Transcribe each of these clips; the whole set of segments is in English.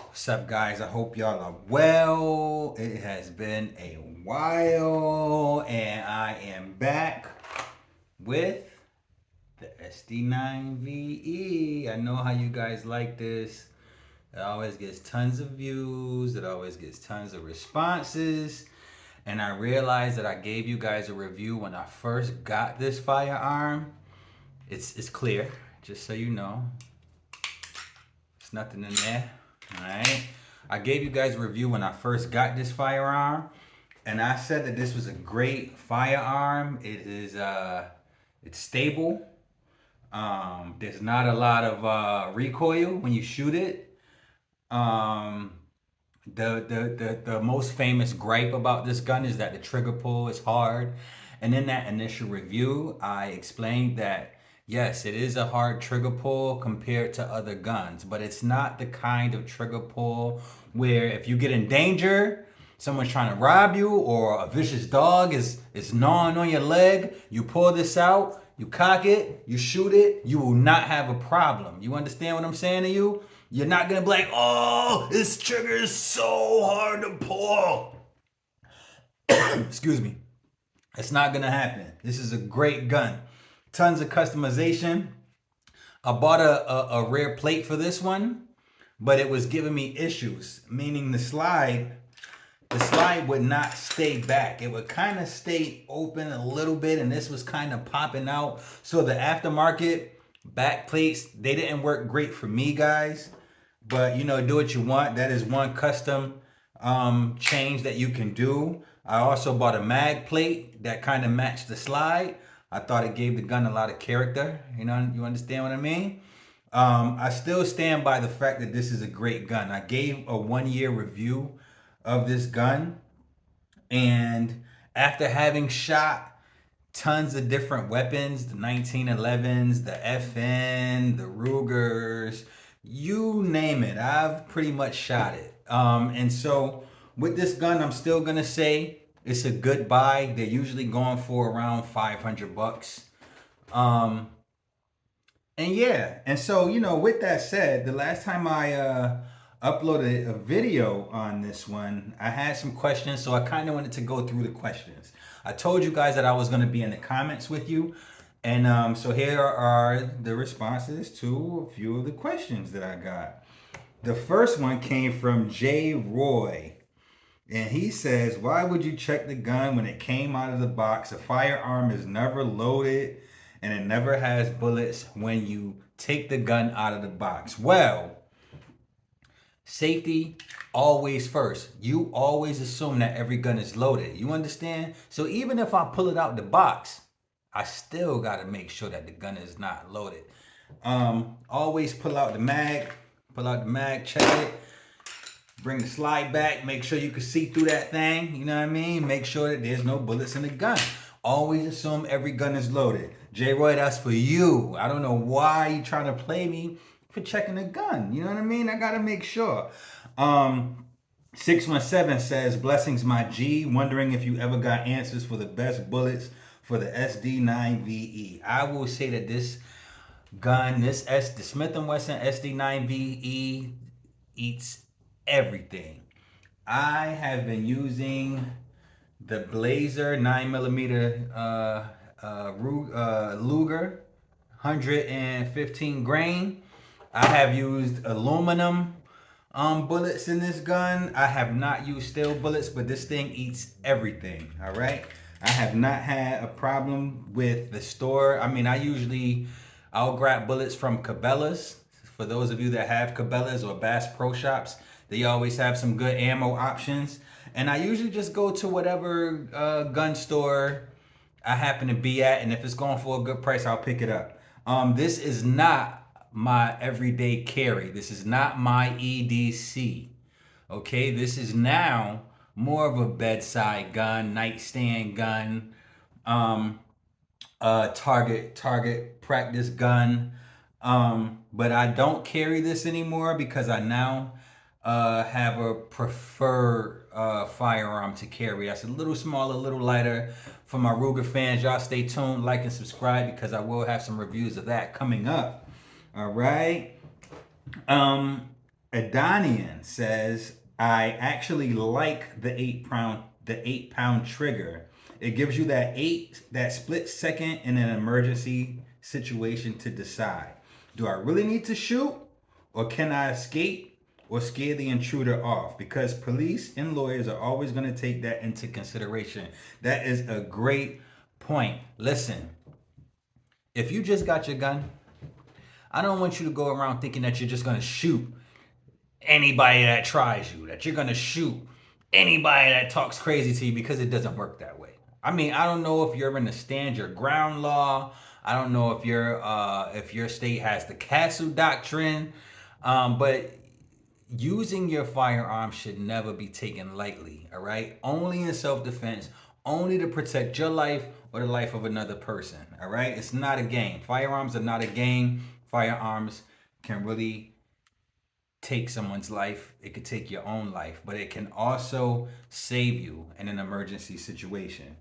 What's up, guys? I hope y'all are well. It has been a while, and I am back with the SD9VE. I know how you guys like this. It always gets tons of views, it always gets tons of responses. And I realized that I gave you guys a review when I first got this firearm. It's clear, just so you know. There's nothing in there. Alright. I gave you guys a review when I first got this firearm. And I said that this was a great firearm. It's stable. There's not a lot of recoil when you shoot it. Um, the most famous gripe about this gun is that the trigger pull is hard. And in that initial review, I explained that yes, it is a hard trigger pull compared to other guns, but it's not the kind of trigger pull where if you get in danger, someone's trying to rob you, or a vicious dog is gnawing on your leg, you pull this out, you cock it, you shoot it, you will not have a problem. You understand what I'm saying to you? You're not gonna be like, oh, this trigger is so hard to pull. Excuse me. It's not gonna happen. This is a great gun. Tons of customization. I bought a rare plate for this one, but it was giving me issues, meaning the slide would not stay back. It would kind of stay open a little bit, and this was kind of popping out. So the aftermarket back plates, they didn't work great for me, guys. But you know, do what you want. That is one custom change that you can do. I also bought a mag plate that kind of matched the slide. I thought it gave the gun a lot of character. You know, you understand what I mean? I still stand by the fact that this is a great gun. I gave a 1 year review of this gun, and after having shot tons of different weapons, the 1911s, the FN, the Rugers, you name it, I've pretty much shot it. And so with this gun, I'm still gonna say it's a good buy. They're usually going for around 500 bucks. Um, and yeah, and so you know, with that said, the last time I uploaded a video on this one, I had some questions, so I kind of wanted to go through the questions. I told you guys that I was going to be in the comments with you, and so here are the responses to a few of the questions that I got. The first one came from Jay Roy, and he says, "Why would you check the gun when it came out of the box? A firearm is never loaded, and it never has bullets when you take the gun out of the box." Well, safety always first. You always assume that every gun is loaded. You understand? So even if I pull it out the box, I still got to make sure that the gun is not loaded. Always pull out the mag, check it, bring the slide back, make sure you can see through that thing. You know what I mean? Make sure that there's no bullets in the gun. Always assume every gun is loaded. J. Roy, that's for you. I don't know why you trying to play me for checking a gun. You know what I mean? I gotta make sure. 617 says, "Blessings, my G. Wondering if you ever got answers for the best bullets for the SD9VE." I will say that this gun, the Smith & Wesson SD9VE, eats everything. I have been using the Blazer 9mm Luger 115 grain. I have used aluminum bullets in this gun. I have not used steel bullets, but this thing eats everything. All right. I have not had a problem with the store. I mean, I'll grab bullets from Cabela's. For those of you that have Cabela's or Bass Pro Shops, they always have some good ammo options. And I usually just go to whatever gun store I happen to be at, and if it's going for a good price, I'll pick it up. This is not my everyday carry. This is not my EDC. Okay, this is now more of a bedside gun, nightstand gun, target practice gun. But I don't carry this anymore because I now have a preferred firearm to carry. That's a little smaller, a little lighter. For my Ruger fans, y'all stay tuned, like and subscribe, because I will have some reviews of that coming up. All right. Adonian says, I actually like the 8 pound trigger. It gives you that split second in an emergency situation to decide. Do I really need to shoot, or can I escape or scare the intruder off? Because police and lawyers are always going to take that into consideration. That is a great point. Listen, if you just got your gun, I don't want you to go around thinking that you're just going to shoot anybody that tries you, that you're gonna shoot anybody that talks crazy to you, because it doesn't work that way. I mean, I don't know if you're in the stand your ground law. I don't know if your state has the castle doctrine, but using your firearm should never be taken lightly. All right, only in self-defense, only to protect your life or the life of another person. All right, it's not a game. Firearms are not a game. Firearms can really take someone's life. It could take your own life, but it can also save you in an emergency situation.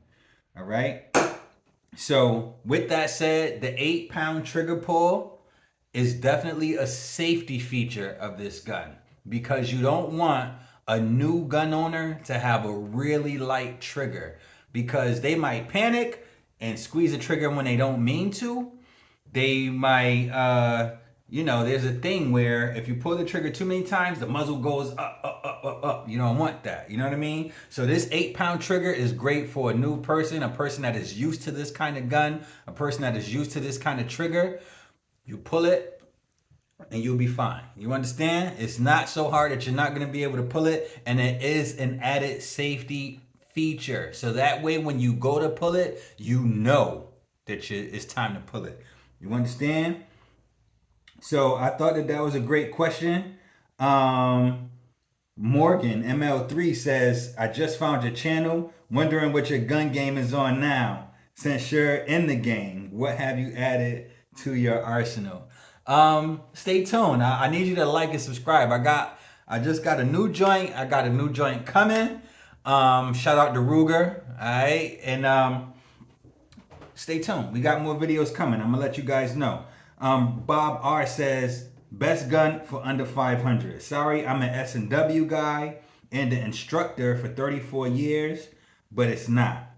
All right. So, with that said, the 8 pound trigger pull is definitely a safety feature of this gun, because you don't want a new gun owner to have a really light trigger, because they might panic and squeeze the trigger when they don't mean to. They might there's a thing where if you pull the trigger too many times, the muzzle goes up. You don't want that. You know what I mean? So this 8 pound trigger is great for a new person, a person that is used to this kind of gun, a person that is used to this kind of trigger. You pull it and you'll be fine. You understand? It's not so hard that you're not going to be able to pull it, and it is an added safety feature. So that way when you go to pull it, you know that it's time to pull it. You understand? So I thought that was a great question. Morgan ML3 says, I just found your channel, wondering what your gun game is on now. Since you're in the game, what have you added to your arsenal? Stay tuned. I need you to like and subscribe. I just got a new joint. I got a new joint coming. Shout out to Ruger. All right. And stay tuned. We got more videos coming. I'm gonna let you guys know. Bob R says, best gun for under 500. Sorry, I'm an S&W guy and an instructor for 34 years, but it's not.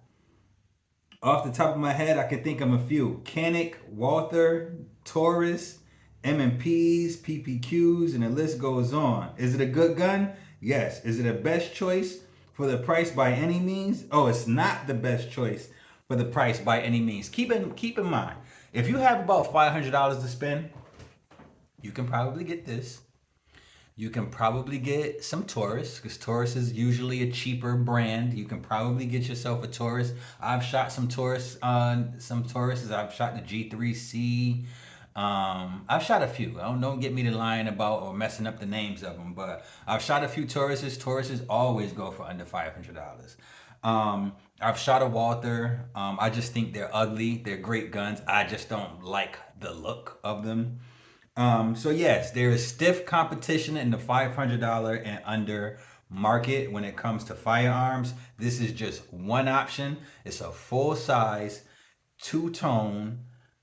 Off the top of my head, I can think of a few. Canic, Walther, Taurus, M&Ps, PPQs, and the list goes on. Is it a good gun? Yes. Is it a best choice for the price by any means? Oh, it's not the best choice for the price by any means. Keep in mind, if you have about $500 to spend, you can probably get this. You can probably get some Taurus, because Taurus is usually a cheaper brand. You can probably get yourself a Taurus. I've shot some Tauruses. I've shot the G3C. I've shot a few. Don't get me to lying about or messing up the names of them, but I've shot a few Tauruses. Tauruses always go for under $500. I've shot a Walther. I just think they're ugly. They're great guns. I just don't like the look of them. So yes, there is stiff competition in the $500 and under market when it comes to firearms. This is just one option. It's a full size, two-tone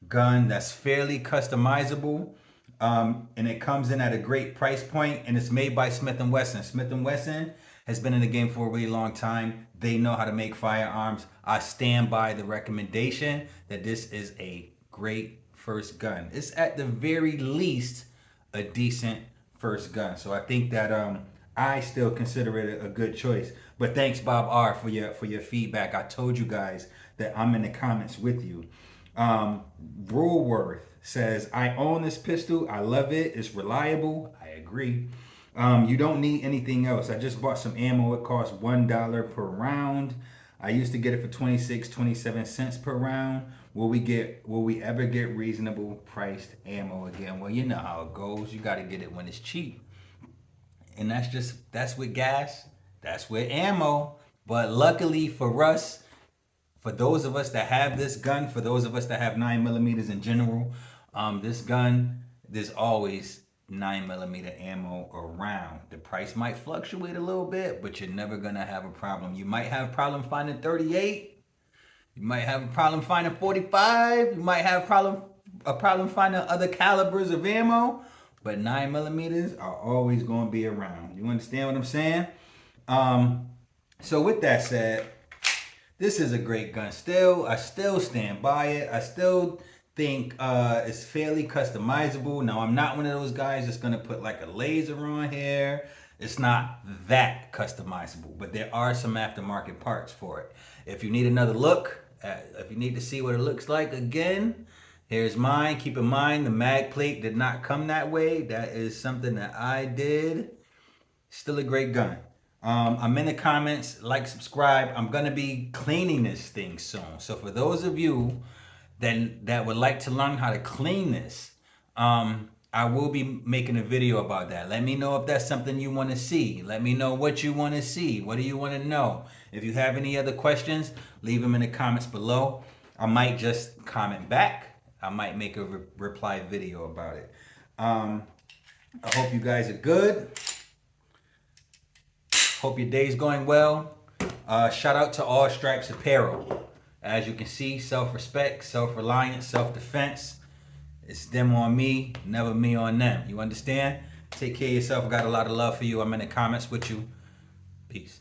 gun that's fairly customizable. And it comes in at a great price point, and it's made by Smith & Wesson. Smith & Wesson has been in the game for a really long time. They know how to make firearms. I stand by the recommendation that this is a great first gun. It's at the very least a decent first gun. So I think that I still consider it a good choice. But thanks, Bob R, for your feedback. I told you guys that I'm in the comments with you. Brulworth says, I own this pistol. I love it. It's reliable. I agree. You don't need anything else. I just bought some ammo. It costs $1 per round. I used to get it for 27 cents per round. Will we ever get reasonable priced ammo again? Well, you know how it goes. You got to get it when it's cheap. And that's with gas. That's with ammo. But luckily for us, for those of us that have this gun, for those of us that have 9mm in general, this gun, there's always 9mm ammo around. The price might fluctuate a little bit, but you're never gonna have a problem. You might have a problem finding 38. You might have a problem finding 45. You might have a problem finding other calibers of ammo. but 9mm are always going to be around. You understand what I'm saying? So with that said, this is a great gun still. I still stand by it. I still think it's fairly customizable. Now, I'm not one of those guys that's going to put like a laser on here. It's not that customizable, but there are some aftermarket parts for it. If you need another look, if you need to see what it looks like again, here's mine. Keep in mind, the mag plate did not come that way. That is something that I did. Still a great gun. I'm in the comments, like, subscribe. I'm gonna be cleaning this thing soon. So for those of you that would like to learn how to clean this, I will be making a video about that. Let me know if that's something you want to see. Let me know what you want to see. What do you want to know? If you have any other questions, leave them in the comments below. I might just comment back. I might make a reply video about it. I hope you guys are good. Hope your day's going well. Shout out to All Stripes Apparel. As you can see, self-respect, self-reliance, self-defense. It's them on me, never me on them. You understand? Take care of yourself. I got a lot of love for you. I'm in the comments with you. Peace.